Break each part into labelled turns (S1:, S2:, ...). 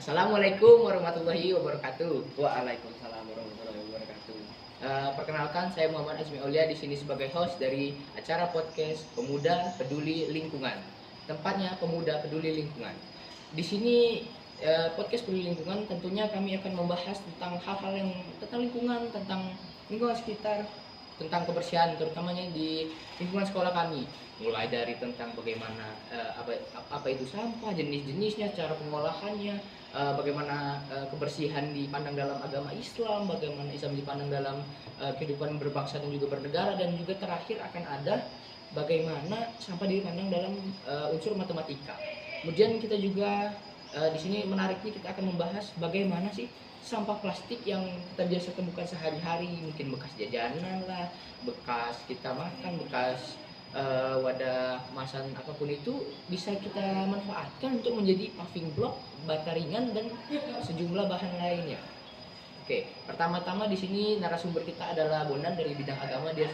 S1: Assalamualaikum warahmatullahi wabarakatuh.
S2: Waalaikumsalam warahmatullahi wabarakatuh.
S1: Perkenalkan, saya Muhammad Azmi Aulia di sini sebagai host dari acara podcast Pemuda Peduli Lingkungan. Tempatnya Pemuda Peduli Lingkungan. Di sini podcast Peduli Lingkungan tentunya kami akan membahas tentang hal-hal yang tentang lingkungan sekitar, tentang kebersihan terutamanya di lingkungan sekolah kami, mulai dari tentang bagaimana apa itu sampah, jenis-jenisnya, cara pengolahannya, bagaimana kebersihan dipandang dalam agama Islam, bagaimana Islam dipandang dalam kehidupan berbangsa dan juga bernegara, dan juga terakhir akan ada bagaimana sampah dipandang dalam unsur matematika. Kemudian kita juga di sini menariknya kita akan membahas bagaimana sih sampah plastik yang kita biasa temukan sehari-hari, mungkin bekas jajanan lah, bekas kita makan, bekas wadah kemasan apapun itu bisa kita manfaatkan untuk menjadi paving block, bata ringan, dan sejumlah bahan lainnya. Oke, pertama-tama di sini narasumber kita adalah Bondan dari bidang agama. Dia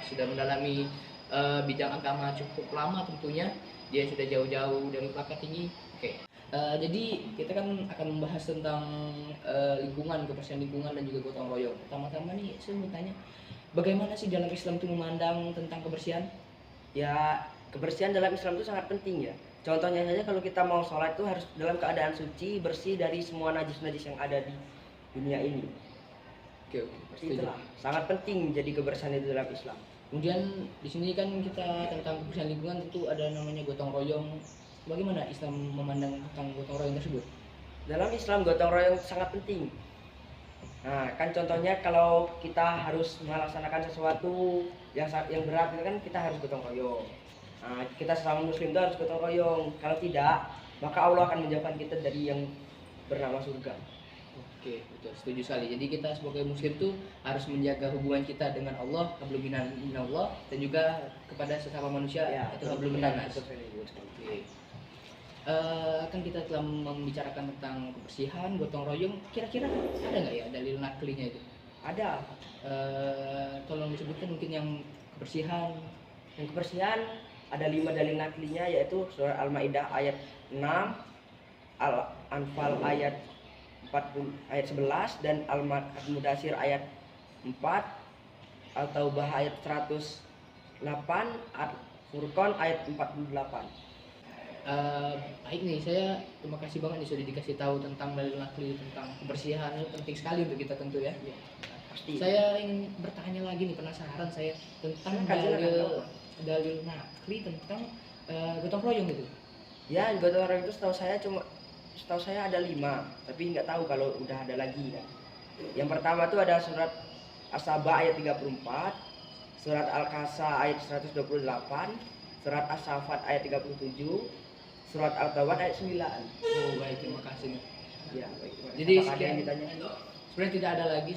S1: sudah mendalami bidang agama cukup lama tentunya. Dia sudah jauh-jauh dari Plaka Tinggi. Oke. Jadi kita kan akan membahas tentang lingkungan, kebersihan lingkungan dan juga gotong royong. Pertama-tama nih saya mau tanya, bagaimana sih dalam Islam itu memandang tentang kebersihan?
S2: Ya, kebersihan dalam Islam itu sangat penting ya. Contohnya saja kalau kita mau sholat itu harus dalam keadaan suci, bersih dari semua najis-najis yang ada di dunia ini.
S1: Oke,
S2: Itulah sangat penting jadi kebersihan itu dalam Islam.
S1: Kemudian di sini kan kita tentang kebersihan lingkungan tentu ada namanya gotong royong. Bagaimana Islam memandang tentang gotong royong tersebut?
S2: Dalam Islam gotong royong sangat penting. Nah, kan contohnya kalau kita harus melaksanakan sesuatu yang berat itu kan kita harus gotong royong. Nah, kita sesama muslim itu harus gotong royong. Kalau tidak, maka Allah akan menjauhkan kita dari yang bernama surga.
S1: Oke, betul, setuju sekali. Jadi kita sebagai muslim tuh harus menjaga hubungan kita dengan Allah, hablum minallah, dan juga kepada sesama manusia,
S2: Ya,
S1: itu hablum minannas.
S2: Oke.
S1: Kan kita telah membicarakan tentang kebersihan, gotong royong. Kira-kira ada nggak ya dalil naklinya itu?
S2: Ada.
S1: Tolong disebutkan mungkin yang kebersihan.
S2: Yang kebersihan ada 5 dalil naklinya, yaitu surah Al-Maidah ayat 6, Al-Anfal ayat 40 ayat 11, dan Al-Mudathir ayat 4, Al-Taubah ayat 108, Al-Furqan ayat 48.
S1: Baik nih, saya terima kasih banget nih sudah dikasih tahu tentang dalil nakli tentang kebersihan. Itu penting sekali untuk kita tentu ya.
S2: Pasti.
S1: Saya ingin bertanya lagi nih, penasaran saya tentang dalil nakli tentang gotong royong itu.
S2: Ya, gotong royong itu setahu saya ada 5, tapi nggak tahu kalau udah ada lagi kan. Yang pertama tuh ada surat As-Saba ayat 34, surat Al-Kahsa ayat 128, surat As-Saffat ayat 37, surat Al-Tawbah ayat 9.
S1: Oh baik, terima kasih nih.
S2: Ya, baik.
S1: Jadi
S2: Apakah ada yang ditanya?
S1: sebenarnya tidak ada lagi.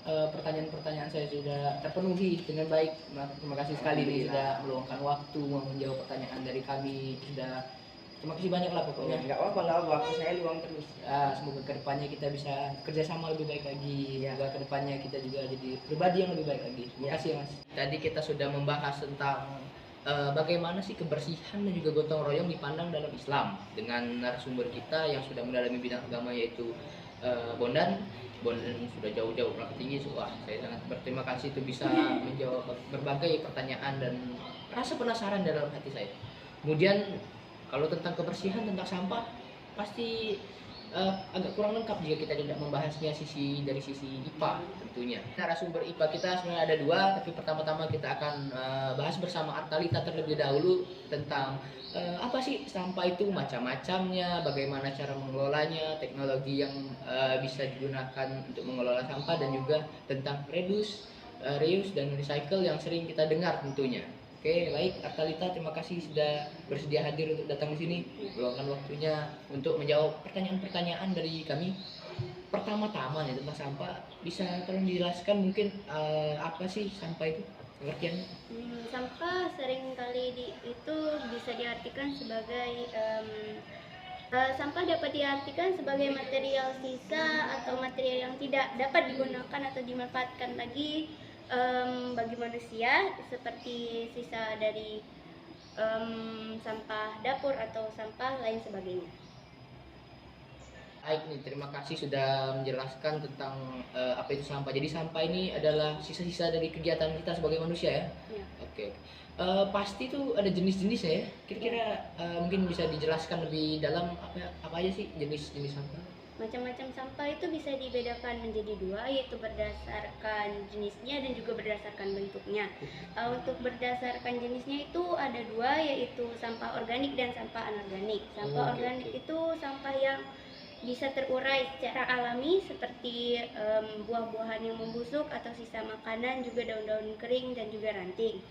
S1: Pertanyaan-pertanyaan saya sudah terpenuhi dengan baik. Terima kasih sekali nih sudah meluangkan waktu menjawab pertanyaan dari kami. Terima kasih banyak lah pokoknya.
S2: Nggak apa-apa, waktu saya luang terus.
S1: Semoga kedepannya kita bisa kerjasama lebih baik lagi.
S2: Ya.
S1: Semoga kedepannya kita juga jadi pribadi yang lebih baik lagi. Terima kasih ya Mas. Tadi kita sudah membahas tentang bagaimana sih kebersihan dan juga gotong royong dipandang dalam Islam dengan narasumber kita yang sudah mendalami bidang agama, yaitu Bondan sudah jauh-jauh Plaka Tinggi. Wah, saya sangat berterima kasih itu bisa menjawab berbagai pertanyaan dan rasa penasaran dalam hati saya. Kemudian kalau tentang kebersihan, tentang sampah, pasti agak kurang lengkap jika kita tidak membahasnya dari sisi IPA tentunya. Narasumber IPA kita sebenarnya ada 2, tapi pertama-tama kita akan bahas bersama Artalita terlebih dahulu tentang apa sih sampah itu, macam-macamnya, bagaimana cara mengelolanya, teknologi yang bisa digunakan untuk mengelola sampah, dan juga tentang reuse dan recycle yang sering kita dengar tentunya. Oke, baik Artalita, terima kasih sudah bersedia hadir untuk datang di sini, meluangkan waktunya untuk menjawab pertanyaan-pertanyaan dari kami. Pertama-tama nih tentang sampah, bisa tolong dijelaskan mungkin apa sih sampah itu, pengertiannya?
S3: Sampah seringkali itu bisa diartikan sebagai sampah dapat diartikan sebagai material sisa atau material yang tidak dapat digunakan atau dimanfaatkan lagi bagi manusia, seperti sisa dari sampah dapur atau sampah lain sebagainya.
S1: Baik nih, terima kasih sudah menjelaskan tentang apa itu sampah. Jadi sampah ini adalah sisa-sisa dari kegiatan kita sebagai manusia ya.
S3: Ya.
S1: Oke. Pasti tuh ada jenis-jenisnya ya. Kira-kira mungkin bisa dijelaskan lebih dalam apa aja sih jenis-jenis sampah?
S3: Macam-macam sampah itu bisa dibedakan menjadi dua, yaitu berdasarkan jenisnya dan juga berdasarkan bentuknya. Untuk berdasarkan jenisnya itu ada dua, yaitu sampah organik dan sampah anorganik. Sampah
S1: Oke,
S3: organik
S1: oke.
S3: itu sampah yang bisa terurai secara alami seperti buah-buahan yang membusuk atau sisa makanan, juga daun-daun kering dan juga ranting.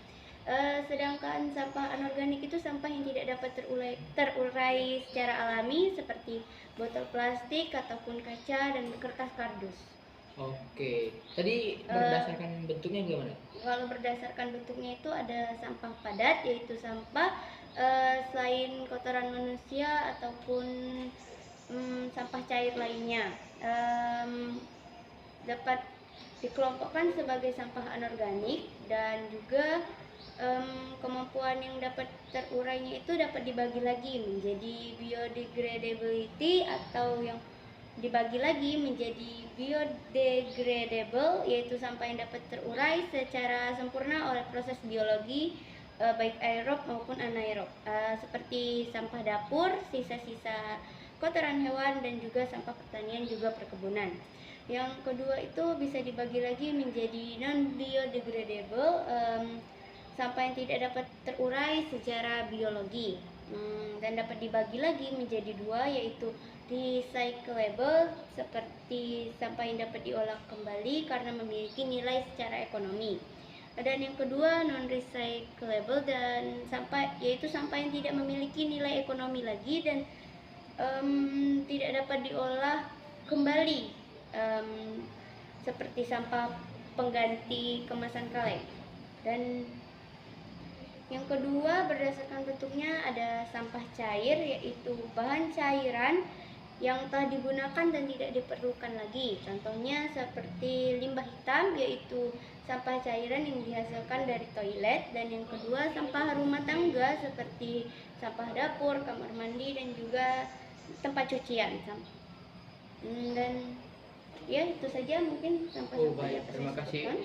S3: Sedangkan sampah anorganik itu sampah yang tidak dapat terurai secara alami seperti botol plastik ataupun kaca dan kertas kardus.
S1: Oke. Tadi
S3: Eh,
S1: berdasarkan bentuknya gimana?
S3: Kalau berdasarkan bentuknya itu ada sampah padat, yaitu sampah selain kotoran manusia ataupun sampah cair lainnya. Dapat dikelompokkan sebagai sampah anorganik, dan juga kemampuan yang dapat terurainya itu dapat dibagi lagi menjadi biodegradability, atau yang dibagi lagi menjadi biodegradable, yaitu sampah yang dapat terurai secara sempurna oleh proses biologi baik aerob maupun anaerob, seperti sampah dapur, sisa-sisa kotoran hewan, dan juga sampah pertanian juga perkebunan. Yang kedua itu bisa dibagi lagi menjadi non biodegradable, sampah yang tidak dapat terurai secara biologi, dan dapat dibagi lagi menjadi dua, yaitu recyclable, seperti sampah yang dapat diolah kembali karena memiliki nilai secara ekonomi. Dan yang kedua non recyclable, dan sampah yaitu sampah yang tidak memiliki nilai ekonomi lagi dan tidak dapat diolah kembali, seperti sampah pengganti kemasan kaleng. Dan yang kedua berdasarkan bentuknya ada sampah cair, yaitu bahan cairan yang telah digunakan dan tidak diperlukan lagi. Contohnya seperti limbah hitam, yaitu sampah cairan yang dihasilkan dari toilet. Dan yang kedua sampah rumah tangga seperti sampah dapur, kamar mandi, dan juga tempat cucian. Dan ya itu saja mungkin sampah-sampah
S1: Oh baik,
S3: yang
S1: terima
S3: saya
S1: kasih.
S3: sebutkan.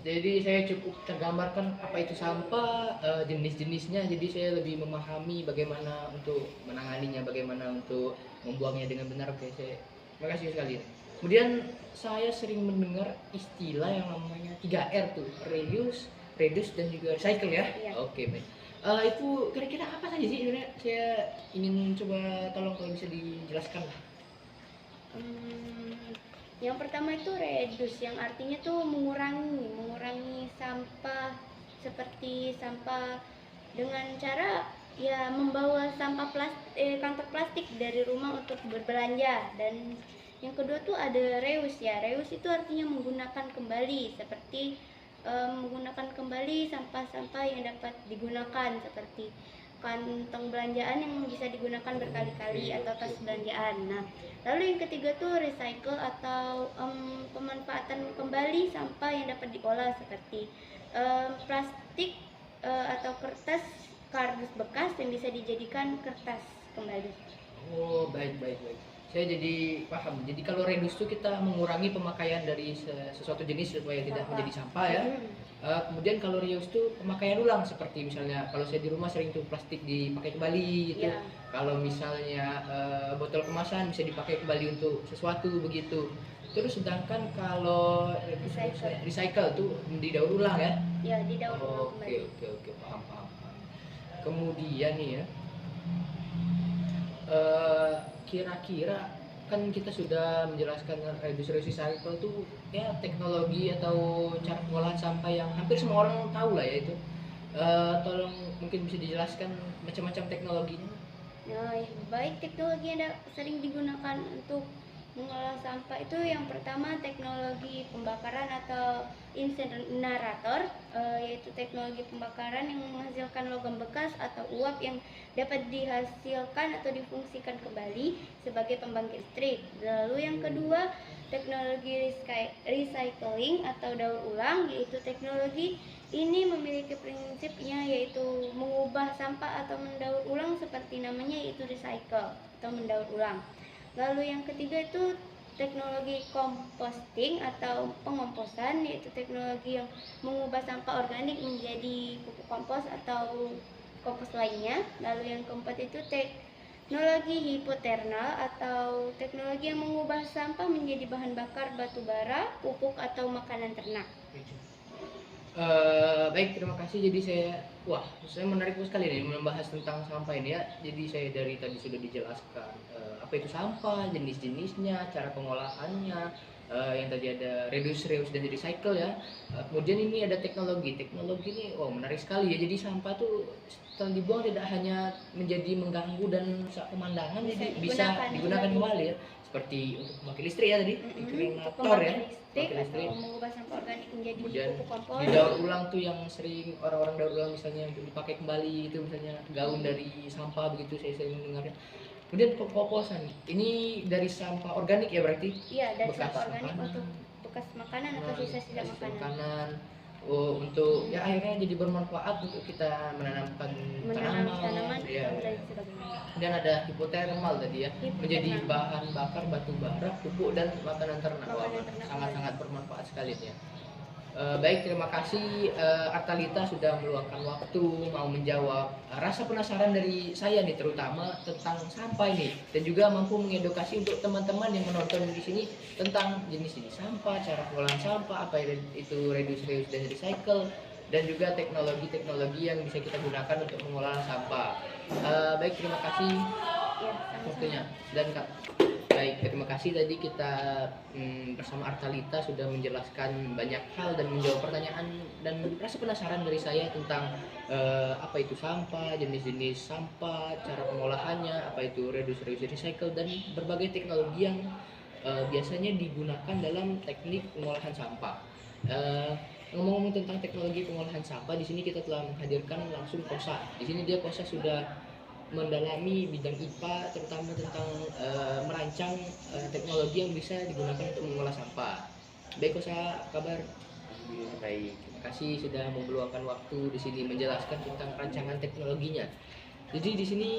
S1: Jadi saya cukup tergambarkan apa itu sampah, jenis-jenisnya. Jadi saya lebih memahami bagaimana untuk menanganinya, bagaimana untuk membuangnya dengan benar. Oke, terima kasih sekali. Kemudian saya sering mendengar istilah yang namanya 3R tuh, reduce, dan juga recycle ya.
S3: Iya.
S1: Oke, baik. Itu kira-kira apa saja sih? Sebenarnya saya ingin coba tolong kalau bisa dijelaskan lah.
S3: Yang pertama itu reduce, yang artinya tuh mengurangi sampah, seperti sampah dengan cara ya membawa sampah kantong plastik dari rumah untuk berbelanja. Dan yang kedua tuh ada reuse ya. Reuse itu artinya menggunakan kembali, seperti menggunakan kembali sampah-sampah yang dapat digunakan, seperti kantong belanjaan yang bisa digunakan berkali-kali atau tas belanjaan. Nah, lalu yang ketiga tuh recycle atau pemanfaatan kembali sampah yang dapat diolah, seperti plastik atau kertas kardus bekas yang bisa dijadikan kertas kembali.
S1: Oh, baik, baik, baik. Saya jadi paham. Jadi kalau reduce itu kita mengurangi pemakaian dari sesuatu jenis supaya tidak menjadi sampah ya. Kemudian kalau reuse itu pemakaian ulang, seperti misalnya kalau saya di rumah sering tuh plastik dipakai kembali gitu.
S3: Ya.
S1: Kalau misalnya botol kemasan bisa dipakai kembali untuk sesuatu begitu. Terus sedangkan kalau recycle tuh didaur ulang ya.
S3: Ya, didaur ulang
S1: Oke,
S3: kembali.
S1: oke, paham, paham, paham. Kemudian nih ya, kira-kira kan kita sudah menjelaskan reduce recycle tuh ya teknologi atau cara pengolahan sampah yang hampir semua orang tahu lah ya itu. Tolong mungkin bisa dijelaskan macam-macam teknologinya.
S3: Nah, baik teknologi yang sering digunakan untuk mengolah sampah itu yang pertama teknologi pembakaran atau insinerator, yaitu teknologi pembakaran yang menghasilkan logam bekas atau uap yang dapat dihasilkan atau difungsikan kembali sebagai pembangkit listrik. Lalu yang kedua teknologi recycling atau daur ulang, yaitu teknologi ini memiliki prinsipnya yaitu mengubah sampah atau mendaur ulang seperti namanya, yaitu recycle atau mendaur ulang. Lalu yang ketiga itu teknologi composting atau pengomposan, yaitu teknologi yang mengubah sampah organik menjadi pupuk kompos atau kompos lainnya. Lalu yang keempat itu teknologi hipothermal atau teknologi yang mengubah sampah menjadi bahan bakar batu bara, pupuk atau makanan ternak.
S1: Baik, terima kasih. Jadi saya menarik sekali nih membahas tentang sampah ini ya. Jadi saya dari tadi sudah dijelaskan apa itu sampah, jenis-jenisnya, cara pengolahannya, yang tadi ada reduce, reuse dan recycle ya. Kemudian ini ada teknologi ini, menarik sekali ya. Jadi sampah tuh setelah dibuang tidak hanya menjadi mengganggu dan merusak pemandangan, jadi bisa digunakan kembali ya. Seperti untuk memakai listrik ya tadi, generator ya.
S3: Atau mengubah sampah organik menjadi pupuk kompos.
S1: Didaur ulang tuh yang sering orang-orang daur ulang, misalnya dipakai kembali itu, misalnya gaun dari sampah begitu, saya sering mendengarnya. Kemudian pengkomposan ini dari sampah organik ya berarti?
S3: Iya, dari sampah organik untuk bekas makanan atau sisa-sisa makanan.
S1: Untuk ya akhirnya jadi bermanfaat untuk kita menanamkan tanaman ya. Dan ada hipothermal tadi ya, menjadi bahan bakar batu bara, pupuk dan makanan ternak. Sangat-sangat bermanfaat sekali ya. Baik, terima kasih Artalita sudah meluangkan waktu mau menjawab rasa penasaran dari saya nih, terutama tentang sampah ini, dan juga mampu mengedukasi untuk teman-teman yang menonton di sini tentang jenis-jenis sampah, cara pengolahan sampah, apa itu reduce, reuse dan recycle, dan juga teknologi-teknologi yang bisa kita gunakan untuk pengolahan sampah. Baik, terima kasih waktunya. Dan baik, terima kasih tadi kita bersama Artalita sudah menjelaskan banyak hal dan menjawab pertanyaan dan rasa penasaran dari saya tentang apa itu sampah, jenis-jenis sampah, cara pengolahannya, apa itu reduce, reuse, recycle, dan berbagai teknologi yang biasanya digunakan dalam teknik pengolahan sampah. Ngomong-ngomong tentang teknologi pengolahan sampah, di sini kita telah menghadirkan langsung Kosa. Di sini dia Kosa sudah mendalami bidang IPA, terutama tentang merancang teknologi yang bisa digunakan untuk mengolah sampah. Baik, Kosa, kabar? Baik, terima kasih sudah meluangkan waktu di sini menjelaskan tentang rancangan teknologinya. Jadi di sini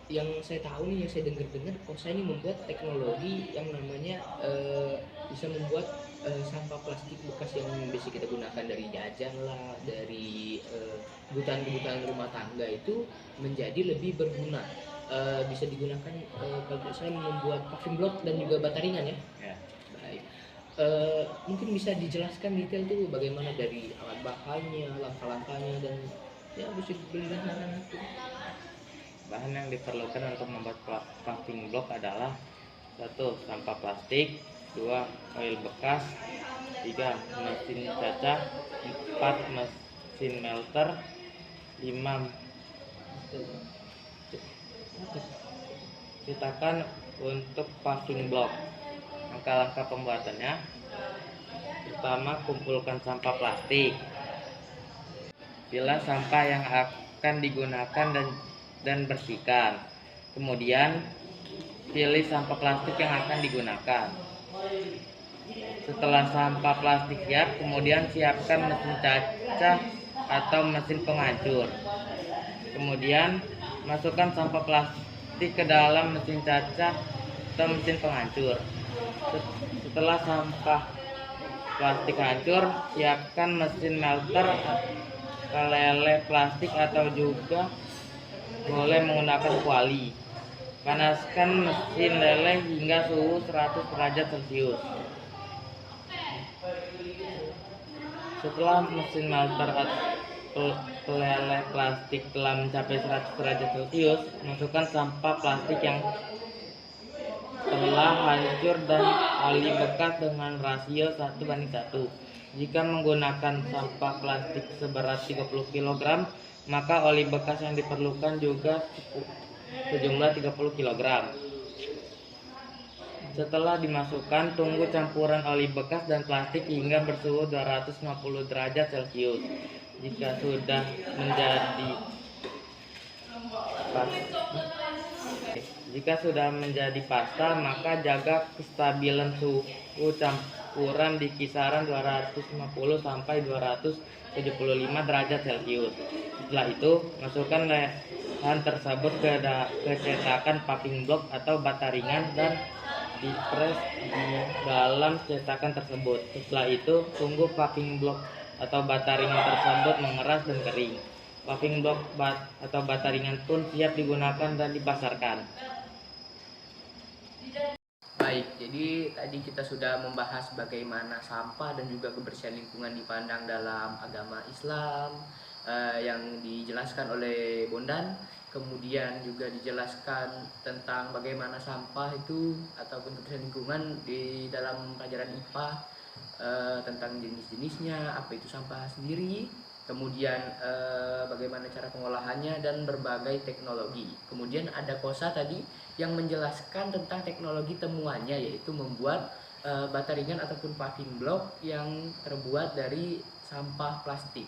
S1: yang saya tahu nih, yang saya dengar-dengar, Kosa ini membuat teknologi yang namanya bisa membuat sampah plastik bekas yang biasa kita gunakan dari jajan lah, dari kebutuhan rumah tangga itu menjadi lebih berguna. Bisa digunakan kalau saya membuat paving block dan juga bata ringan ya. Baik. Mungkin bisa dijelaskan detail tuh bagaimana dari alat bahannya, langkah-langkahnya, dan ya bisa dibelikan itu.
S4: Bahan yang diperlukan untuk membuat paving block adalah 1. Sampah plastik, 2. Oil bekas, 3. Mesin cacah, 4. Mesin melter, 5. Cetakan untuk paving block. Langkah-langkah pembuatannya: pertama, kumpulkan sampah plastik. Pilah sampah yang akan digunakan dan bersihkan. Kemudian pilih sampah plastik yang akan digunakan. Setelah sampah plastik siap, kemudian siapkan mesin cacah atau mesin penghancur. Kemudian masukkan sampah plastik ke dalam mesin cacah atau mesin penghancur. Setelah sampah plastik hancur, siapkan mesin melter, keleleh plastik, atau juga boleh menggunakan kuali. Panaskan mesin leleh hingga suhu 100 derajat Celcius. Setelah mesin melter atau keleleh plastik telah mencapai 100 derajat Celcius, masukkan sampah plastik yang telah hancur dan oli bekas dengan rasio 1:1. Jika menggunakan sampah plastik seberat 30 kg, maka oli bekas yang diperlukan juga sejumlah 30 kg. Setelah dimasukkan, tunggu campuran oli bekas dan plastik hingga bersuhu 250 derajat Celcius. Jika sudah menjadi pasta, maka jaga kestabilan suhu campuran di kisaran 250 sampai 275 derajat Celcius. Setelah itu, masukkan bahan tersebut ke cetakan paving block atau bata ringan dan dipres di dalam cetakan tersebut. Setelah itu, tunggu packing block atau bata ringan tersebut mengeras dan kering. Packing block atau bata ringan pun siap digunakan dan dipasarkan.
S1: Baik, jadi tadi kita sudah membahas bagaimana sampah dan juga kebersihan lingkungan dipandang dalam agama Islam, yang dijelaskan oleh Bondan. Kemudian juga dijelaskan tentang bagaimana sampah itu ataupun kebersihan lingkungan di dalam pelajaran IPA, tentang jenis-jenisnya, apa itu sampah sendiri, kemudian bagaimana cara pengolahannya dan berbagai teknologi. Kemudian ada Kosa tadi yang menjelaskan tentang teknologi temuannya, yaitu membuat bata ringan ataupun packing block yang terbuat dari sampah plastik.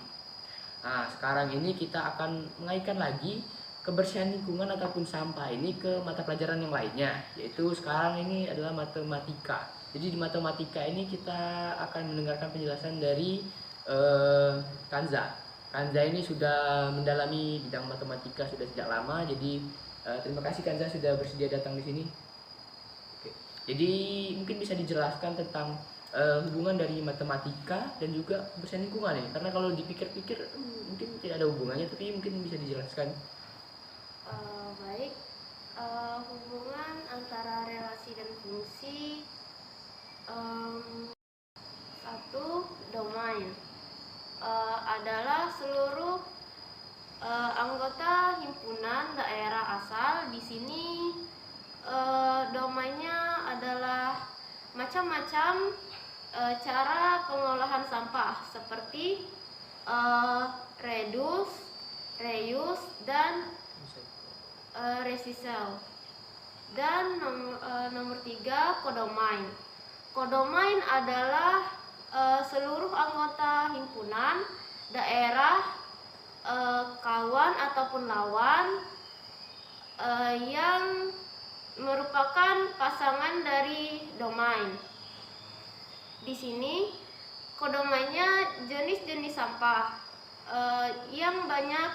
S1: Nah, sekarang ini kita akan mengaitkan lagi kebersihan lingkungan ataupun sampah ini ke mata pelajaran yang lainnya, yaitu sekarang ini adalah matematika. Jadi di matematika ini kita akan mendengarkan penjelasan dari Kanza. Kanza ini sudah mendalami bidang matematika sudah sejak lama, jadi terima kasih Kanza sudah bersedia datang di sini. Oke. Jadi mungkin bisa dijelaskan tentang hubungan dari matematika dan juga kebersihan lingkungan ini, karena kalau dipikir-pikir mungkin tidak ada hubungannya, tapi mungkin bisa dijelaskan.
S3: Baik, hubungan antara relasi dan fungsi. Satu, domain adalah seluruh anggota himpunan daerah asal. Di sini domainnya adalah macam-macam cara pengolahan sampah seperti reduce, reuse, dan recycle. Dan nomor 3, kodomain. Kodomain adalah seluruh anggota himpunan daerah, kawan ataupun lawan yang merupakan pasangan dari domain. Di sini kodomainnya jenis-jenis sampah yang banyak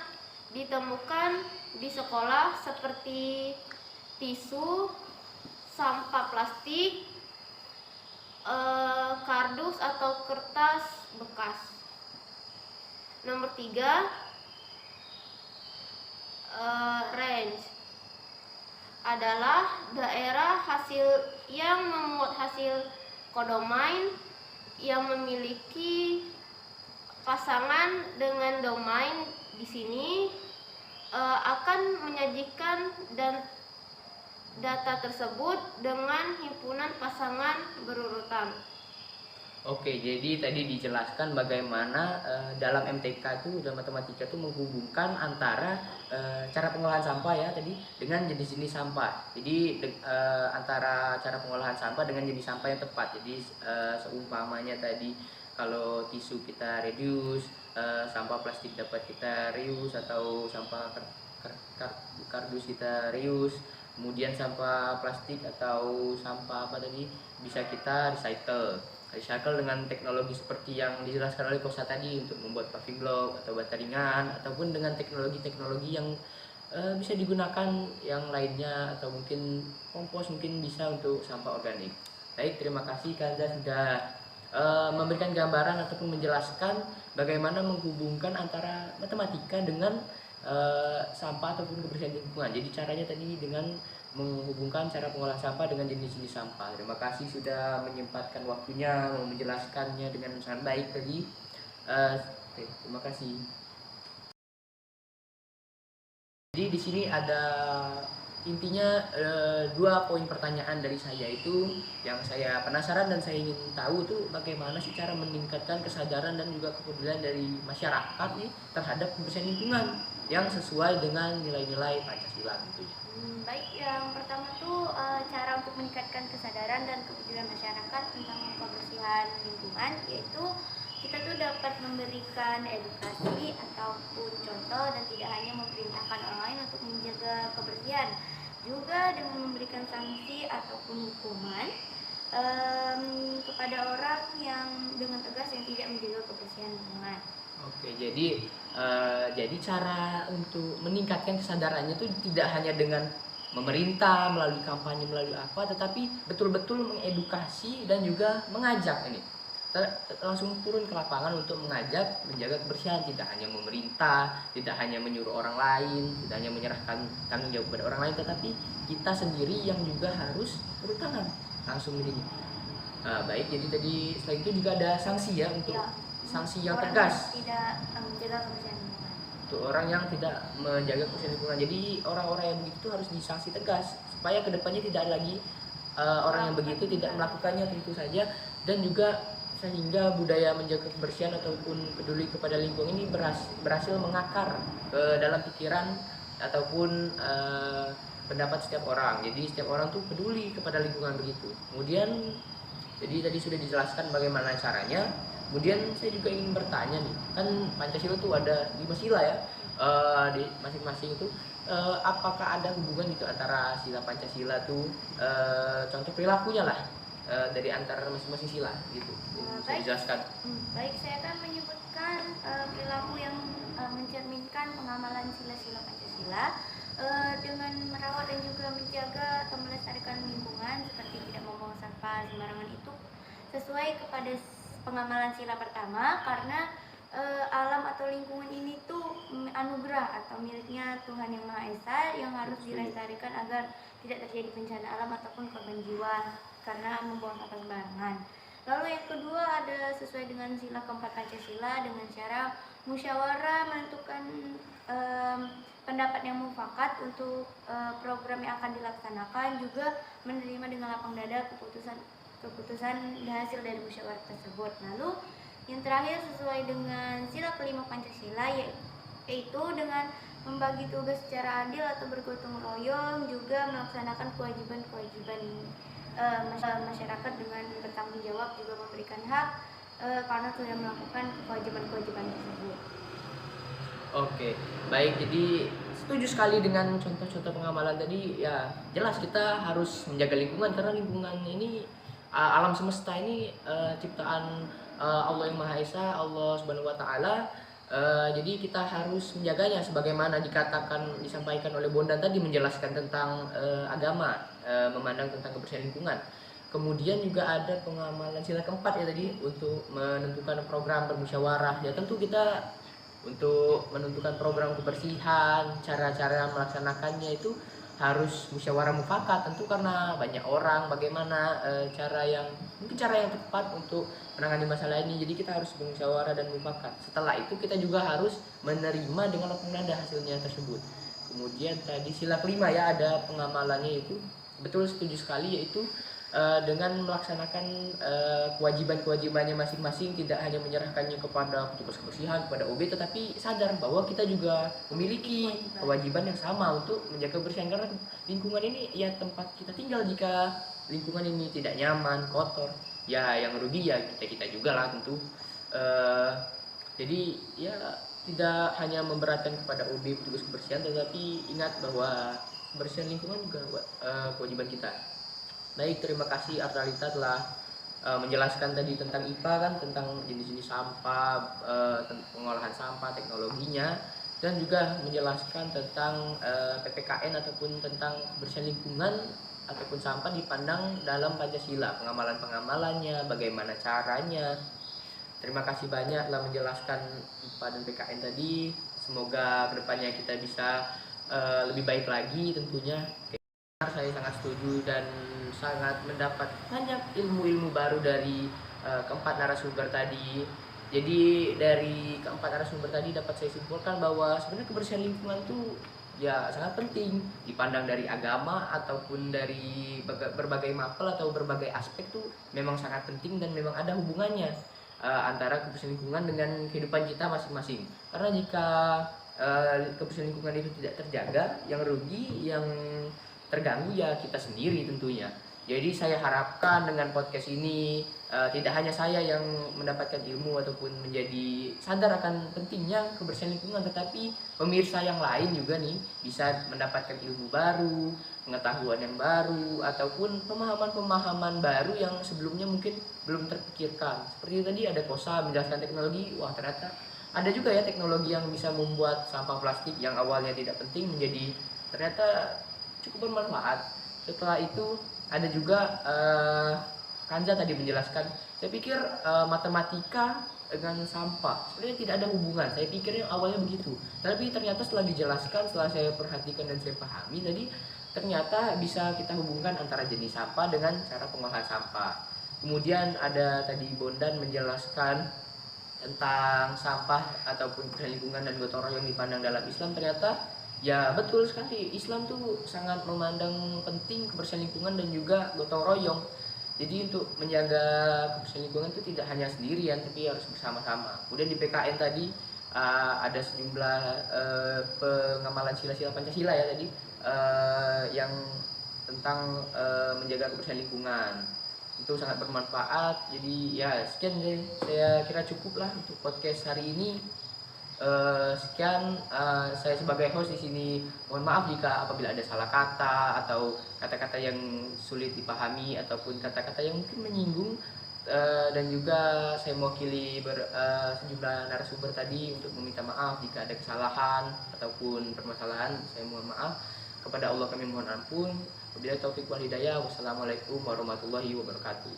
S3: ditemukan di sekolah seperti tisu, sampah plastik, kardus atau kertas bekas. Nomor 3, range adalah daerah hasil yang memuat hasil kodomain yang memiliki pasangan dengan domain. Di sini akan menyajikan dan data tersebut dengan himpunan pasangan berurutan.
S1: Oke, jadi tadi dijelaskan bagaimana dalam MTK itu dalam matematika itu menghubungkan antara cara pengolahan sampah ya tadi dengan jenis-jenis sampah. Jadi antara cara pengolahan sampah dengan jenis sampah yang tepat. Jadi seumpamanya tadi kalau tisu kita reduce, sampah plastik dapat kita reuse, atau sampah kardus kita reuse. Kemudian sampah plastik atau sampah apa tadi bisa kita recycle dengan teknologi seperti yang dijelaskan oleh Kosa tadi untuk membuat packing block atau bata ringan, ataupun dengan teknologi-teknologi yang bisa digunakan yang lainnya, atau mungkin kompos mungkin bisa untuk sampah organik. Baik, terima kasih Kanza sudah memberikan gambaran ataupun menjelaskan bagaimana menghubungkan antara matematika dengan sampah ataupun kebersihan lingkungan. Jadi caranya tadi dengan menghubungkan cara pengolahan sampah dengan jenis-jenis sampah. Terima kasih sudah menyempatkan waktunya menjelaskannya dengan sangat baik tadi. Oke, terima kasih. Jadi di sini ada intinya 2 poin pertanyaan dari saya, itu yang saya penasaran dan saya ingin tahu tuh bagaimana sih cara meningkatkan kesadaran dan juga kepedulian dari masyarakat nih terhadap kebersihan lingkungan yang sesuai dengan nilai-nilai Pancasila tentunya.
S3: Baik, yang pertama tuh cara untuk meningkatkan kesadaran dan kepedulian masyarakat tentang kebersihan lingkungan, yaitu kita tuh dapat memberikan edukasi ataupun contoh dan tidak hanya memerintahkan orang lain untuk menjaga kebersihan, juga dengan memberikan sanksi ataupun hukuman kepada orang yang dengan tegas yang tidak menjaga kebersihan lingkungan.
S1: Oke, jadi cara untuk meningkatkan kesadarannya itu tidak hanya dengan memerintah melalui kampanye melalui apa, tetapi betul-betul mengedukasi dan juga mengajak ini. Langsung turun ke lapangan untuk mengajak menjaga kebersihan, tidak hanya memerintah, tidak hanya menyuruh orang lain, tidak hanya menyerahkan tanggung jawab kepada orang lain, tetapi kita sendiri yang juga harus turun tangan langsung begini. Baik, jadi tadi selain itu juga ada sanksi ya, untuk sanksi yang
S3: Orang
S1: tegas
S3: tidak menjaga kebersihan lingkungan.
S1: untuk orang yang tidak menjaga kebersihan lingkungan. Jadi orang-orang yang begitu harus disanksi tegas supaya kedepannya tidak ada lagi orang yang begitu tidak melakukannya tentu saja, dan juga sehingga budaya menjaga kebersihan ataupun peduli kepada lingkungan ini berhasil mengakar ke dalam pikiran ataupun pendapat setiap orang. Jadi setiap orang tuh peduli kepada lingkungan begitu. Kemudian jadi tadi sudah dijelaskan bagaimana caranya. Kemudian saya juga ingin bertanya nih, kan Pancasila tuh ada 5 sila ya, di masing-masing itu apakah ada hubungan gitu antara sila Pancasila tuh contoh perilakunya lah dari antara masing-masing sila gitu. Bisa
S3: Baik.
S1: dijelaskan.
S3: Baik, saya akan menyebutkan perilaku yang mencerminkan pengamalan sila-sila Pancasila dengan merawat dan juga menjaga atau melestarikan lingkungan seperti tidak membuang sampah sembarangan itu sesuai kepada pengamalan sila pertama, karena alam atau lingkungan ini tuh anugerah atau miliknya Tuhan Yang Maha Esa yang harus dilestarikan agar tidak terjadi bencana alam ataupun korban jiwa karena membuang sampah sembarangan. Lalu yang kedua ada sesuai dengan sila keempat Pancasila dengan cara musyawarah menentukan pendapat yang mufakat untuk program yang akan dilaksanakan, juga menerima dengan lapang dada keputusan hasil dari musyawarah tersebut. Lalu yang terakhir sesuai dengan sila kelima Pancasila yaitu dengan membagi tugas secara adil atau bergotong royong, juga melaksanakan kewajiban-kewajiban masyarakat dengan bertanggung jawab, juga memberikan hak karena sudah melakukan kewajiban-kewajiban tersebut.
S1: Oke, baik. Jadi setuju sekali dengan contoh-contoh pengamalan tadi. Ya, jelas kita harus menjaga lingkungan karena lingkungan ini alam semesta ini ciptaan Allah yang Maha Esa, Allah Subhanahu wa taala. Jadi kita harus menjaganya sebagaimana disampaikan oleh Bondan tadi, menjelaskan tentang agama, memandang tentang kebersihan lingkungan. Kemudian juga ada pengamalan sila keempat ya tadi, untuk menentukan program bermusyawarah. Ya tentu kita untuk menentukan program kebersihan, cara-cara melaksanakannya itu harus musyawarah mufakat, tentu karena banyak orang, bagaimana cara yang tepat untuk menangani masalah ini. Jadi kita harus bermusyawarah dan mufakat. Setelah itu kita juga harus menerima dengan lapang dada hasilnya tersebut. Kemudian tadi sila kelima ya, ada pengamalannya, itu betul setuju sekali, yaitu dengan melaksanakan kewajiban-kewajibannya masing-masing, tidak hanya menyerahkannya kepada petugas kebersihan, kepada OB, tetapi sadar bahwa kita juga memiliki kewajiban yang sama untuk menjaga kebersihan, karena lingkungan ini ya tempat kita tinggal. Jika lingkungan ini tidak nyaman, kotor, ya yang rugi ya kita juga lah tentu. Jadi ya tidak hanya memberatkan kepada OB, petugas kebersihan, tetapi ingat bahwa kebersihan lingkungan juga kewajiban kita. Baik, terima kasih Artalita telah menjelaskan tadi tentang IPA kan, tentang jenis-jenis sampah, pengolahan sampah, teknologinya, dan juga menjelaskan tentang PPKN ataupun tentang kebersihan lingkungan ataupun sampah dipandang dalam Pancasila, pengamalan-pengamalannya, bagaimana caranya. Terima kasih banyak telah menjelaskan IPA dan PKN tadi. Semoga kedepannya kita bisa lebih baik lagi tentunya. Saya sangat setuju dan sangat mendapat banyak ilmu-ilmu baru dari keempat narasumber tadi. Jadi dari keempat narasumber tadi dapat saya simpulkan bahwa sebenarnya kebersihan lingkungan itu ya sangat penting dipandang dari agama ataupun dari berbagai mapel atau berbagai aspek tuh memang sangat penting, dan memang ada hubungannya antara kebersihan lingkungan dengan kehidupan kita masing-masing. Karena jika kebersihan lingkungan itu tidak terjaga, yang rugi, yang terganggu ya kita sendiri tentunya. Jadi saya harapkan dengan podcast ini tidak hanya saya yang mendapatkan ilmu ataupun menjadi sadar akan pentingnya kebersihan lingkungan, tetapi pemirsa yang lain juga nih bisa mendapatkan ilmu baru, pengetahuan yang baru, ataupun pemahaman-pemahaman baru yang sebelumnya mungkin belum terpikirkan. Seperti tadi ada Kosa menjelaskan teknologi, wah ternyata ada juga ya teknologi yang bisa membuat sampah plastik yang awalnya tidak penting menjadi ternyata cukup bermanfaat. Setelah itu ada juga Kanza tadi menjelaskan, saya pikir matematika dengan sampah sebenarnya tidak ada hubungan. Saya pikirnya awalnya begitu, tapi ternyata setelah dijelaskan, setelah saya perhatikan dan saya pahami tadi, ternyata bisa kita hubungkan antara jenis sampah dengan cara pengolahan sampah. Kemudian ada tadi Bondan menjelaskan tentang sampah ataupun lingkungan dan gotong royong dipandang dalam Islam. Ternyata ya betul sekali, Islam tuh sangat memandang penting kebersihan lingkungan dan juga gotong royong. Jadi untuk menjaga kebersihan lingkungan itu tidak hanya sendirian, tapi harus bersama-sama. Kemudian di PKN tadi ada sejumlah pengamalan sila-sila Pancasila ya tadi, yang tentang menjaga kebersihan lingkungan. Itu sangat bermanfaat. Jadi ya sekian deh, saya kira cukup lah untuk podcast hari ini. Sekian, saya sebagai host di sini mohon maaf jika apabila ada salah kata atau kata-kata yang sulit dipahami ataupun kata-kata yang mungkin menyinggung, dan juga saya mewakili sejumlah narasumber tadi untuk meminta maaf jika ada kesalahan ataupun permasalahan. Saya mohon maaf, kepada Allah kami mohon ampun. Wabillahi taufiq wal hidayah. Wassalamualaikum warahmatullahi wabarakatuh.